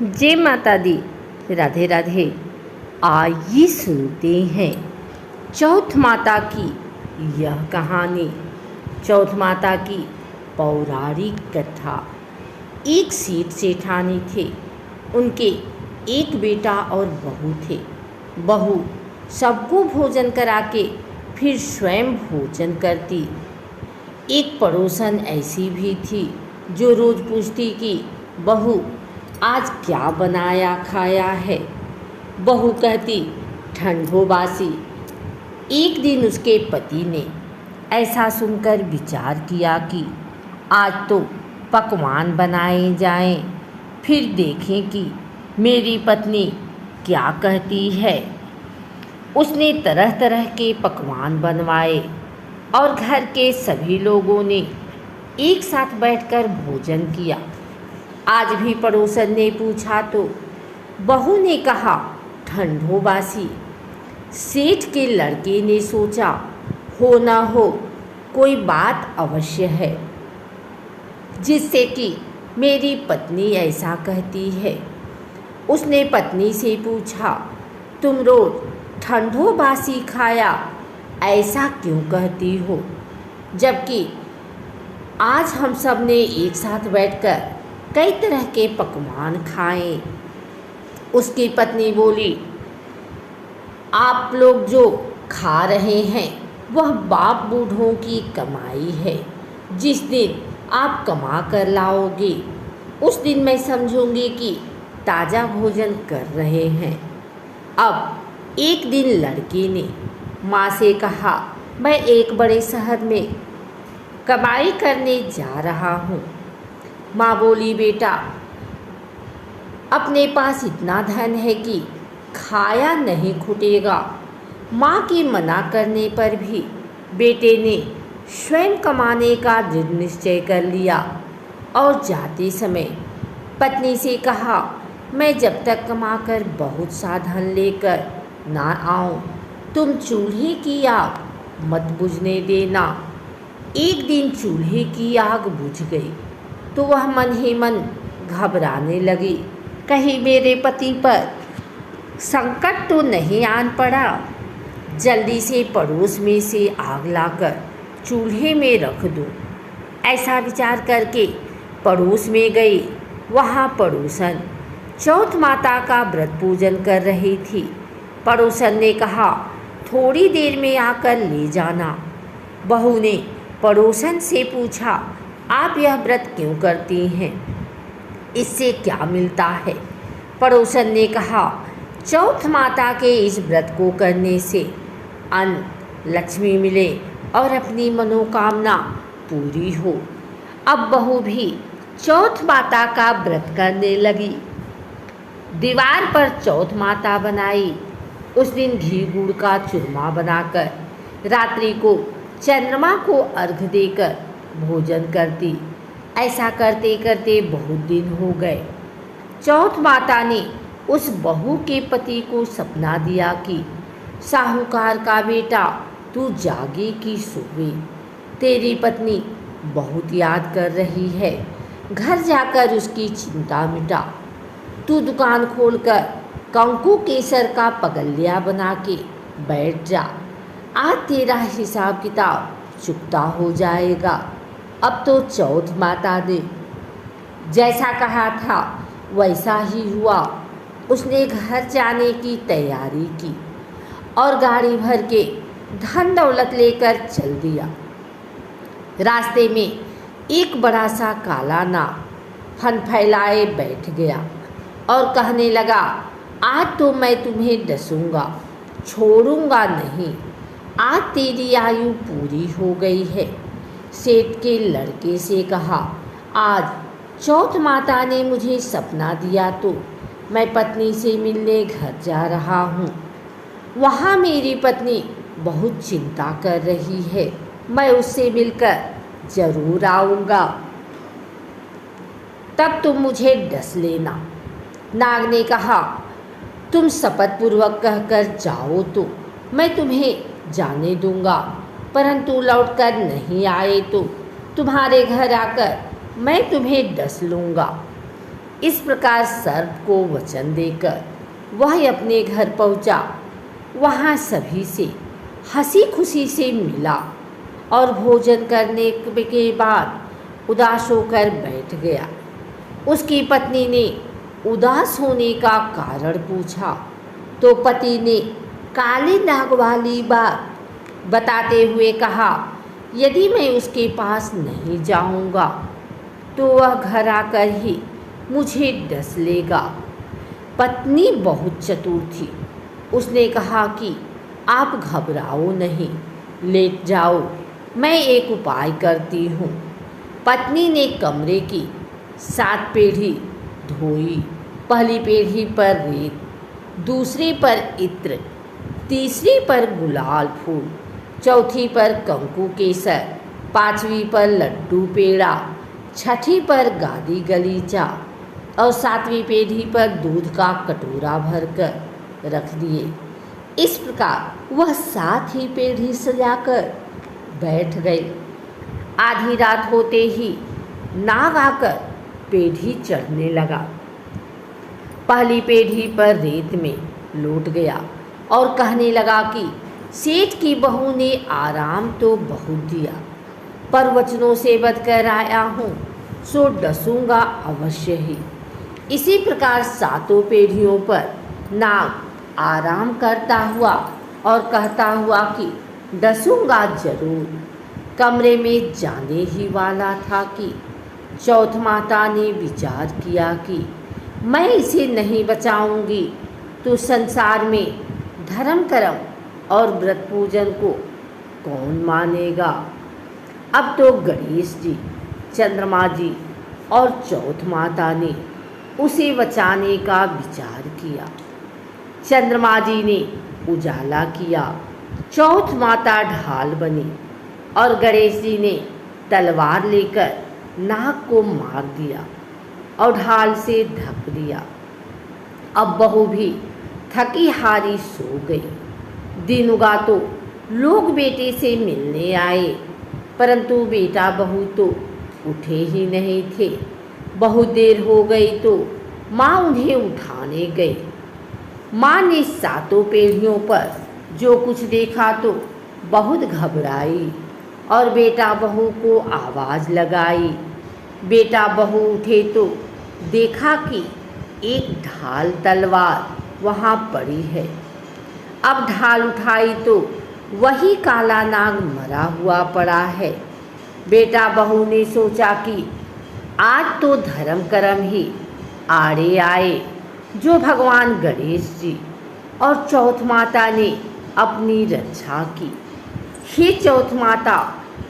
जय माता दी। राधे राधे। आइए सुनते हैं चौथ माता की यह कहानी। चौथ माता की पौराणिक कथा। एक सेठ सेठानी थे। उनके एक बेटा और बहू थे। बहू सबको भोजन करा के फिर स्वयं भोजन करती। एक पड़ोसन ऐसी भी थी जो रोज़ पूछती कि बहू आज क्या बनाया खाया है। बहू कहती ठंडो बासी। एक दिन उसके पति ने ऐसा सुनकर विचार किया कि आज तो पकवान बनाए जाएं, फिर देखें कि मेरी पत्नी क्या कहती है। उसने तरह तरह के पकवान बनवाए और घर के सभी लोगों ने एक साथ बैठकर भोजन किया। आज भी पड़ोसन ने पूछा तो बहू ने कहा ठंडो बासी। सेठ के लड़के ने सोचा हो न हो कोई बात अवश्य है जिससे कि मेरी पत्नी ऐसा कहती है। उसने पत्नी से पूछा तुम रोज ठंडो बासी खाया ऐसा क्यों कहती हो, जबकि आज हम सब ने एक साथ बैठकर कई तरह के पकवान खाए। उसकी पत्नी बोली आप लोग जो खा रहे हैं वह बाप बूढ़ों की कमाई है। जिस दिन आप कमा कर लाओगे उस दिन मैं समझूंगी कि ताज़ा भोजन कर रहे हैं। अब एक दिन लड़के ने माँ से कहा मैं एक बड़े शहर में कमाई करने जा रहा हूँ। माँ बोली बेटा अपने पास इतना धन है कि खाया नहीं खुटेगा। माँ के मना करने पर भी बेटे ने स्वयं कमाने का दृढ़ निश्चय कर लिया और जाते समय पत्नी से कहा मैं जब तक कमाकर बहुत सा धन लेकर ना आऊँ तुम चूल्हे की आग मत बुझने देना। एक दिन चूल्हे की आग बुझ गई तो वह मन ही मन घबराने लगी, कहीं मेरे पति पर संकट तो नहीं आन पड़ा। जल्दी से पड़ोस में से आग लाकर चूल्हे में रख दूं। ऐसा विचार करके पड़ोस में गई। वहाँ पड़ोसन चौथ माता का व्रत पूजन कर रही थी। पड़ोसन ने कहा थोड़ी देर में आकर ले जाना। बहू ने पड़ोसन से पूछा आप यह व्रत क्यों करती हैं, इससे क्या मिलता है। पड़ोसन ने कहा चौथ माता के इस व्रत को करने से अन्न लक्ष्मी मिले और अपनी मनोकामना पूरी हो। अब बहू भी चौथ माता का व्रत करने लगी। दीवार पर चौथ माता बनाई। उस दिन घी गुड़ का चूरमा बनाकर रात्रि को चंद्रमा को अर्घ देकर भोजन करती। ऐसा करते करते बहुत दिन हो गए। चौथ माता ने उस बहू के पति को सपना दिया कि साहूकार का बेटा तू जागे कि सोवे, तेरी पत्नी बहुत याद कर रही है, घर जाकर उसकी चिंता मिटा। तू दुकान खोलकर कंकु केसर का पगलिया बना के बैठ जा। आज तेरा हिसाब किताब चुकता हो जाएगा। अब तो चौथ माता ने जैसा कहा था वैसा ही हुआ। उसने घर जाने की तैयारी की और गाड़ी भर के धन दौलत लेकर चल दिया। रास्ते में एक बड़ा सा काला नाग फन फैलाए बैठ गया और कहने लगा आज तो मैं तुम्हें डसूंगा, छोड़ूंगा नहीं। आज तेरी आयु पूरी हो गई है। सेठ के लड़के से कहा आज चौथ माता ने मुझे सपना दिया तो मैं पत्नी से मिलने घर जा रहा हूँ। वहाँ मेरी पत्नी बहुत चिंता कर रही है। मैं उससे मिलकर ज़रूर आऊँगा, तब तुम मुझे डस लेना। नाग ने कहा तुम शपथ पूर्वक कहकर जाओ तो मैं तुम्हें जाने दूंगा, परंतु लौटकर नहीं आए तो तुम्हारे घर आकर मैं तुम्हें डस लूँगा। इस प्रकार सर्प को वचन देकर वह अपने घर पहुंचा। वहाँ सभी से हंसी खुशी से मिला और भोजन करने के बाद उदास होकर बैठ गया। उसकी पत्नी ने उदास होने का कारण पूछा तो पति ने काले नाग वाली बात बताते हुए कहा, यदि मैं उसके पास नहीं जाऊंगा तो वह घर आकर ही मुझे डस लेगा। पत्नी बहुत चतुर थी। उसने कहा कि आप घबराओ नहीं, लेट जाओ, मैं एक उपाय करती हूँ। पत्नी ने कमरे की 7 पीढ़ी धोई। पहली पीढ़ी पर रेत, दूसरी पर इत्र, तीसरी पर गुलाल फूल, चौथी पर कंकु केसर, 5वीं पर लड्डू पेड़ा, 6ठी पर गादी गलीचा और 7वीं पीढ़ी पर दूध का कटोरा भरकर रख दिए। इस प्रकार वह 7 ही पीढ़ी सजाकर बैठ गई। आधी रात होते ही नाग आकर पीढ़ी चढ़ने लगा। पहली पीढ़ी पर रेत में लौट गया और कहने लगा कि सेठ की बहू ने आराम तो बहुत दिया, पर वचनों से बदकर आया हूँ सो डसूंगा अवश्य ही। इसी प्रकार 7 पीढ़ियों पर नाग आराम करता हुआ और कहता हुआ कि डसूंगा जरूर। कमरे में जाने ही वाला था कि चौथ माता ने विचार किया कि मैं इसे नहीं बचाऊंगी तो संसार में धर्म कर्म और व्रत पूजन को कौन मानेगा। अब तो गणेश जी, चंद्रमा जी और चौथ माता ने उसे बचाने का विचार किया। चंद्रमा जी ने उजाला किया, चौथ माता ढाल बनी और गणेश जी ने तलवार लेकर नाग को मार दिया और ढाल से ढक दिया। अब बहू भी थकी हारी सो गई। दिन उगा तो लोग बेटे से मिलने आए, परंतु बेटा बहू तो उठे ही नहीं थे। बहुत देर हो गई तो माँ उन्हें उठाने गई। माँ ने 7 पीढ़ियों पर जो कुछ देखा तो बहुत घबराई और बेटा बहू को आवाज़ लगाई। बेटा बहू उठे तो देखा कि एक ढाल तलवार वहाँ पड़ी है। अब ढाल उठाई तो वही काला नाग मरा हुआ पड़ा है। बेटा बहू ने सोचा कि आज तो धर्म कर्म ही आड़े आए, जो भगवान गणेश जी और चौथ माता ने अपनी रक्षा की। हे चौथ माता,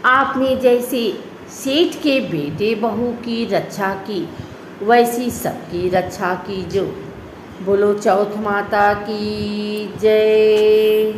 आपने जैसे सेठ के बेटे बहू की रक्षा की, वैसी सबकी रक्षा कीजो। बोलो चौथ माता की जय।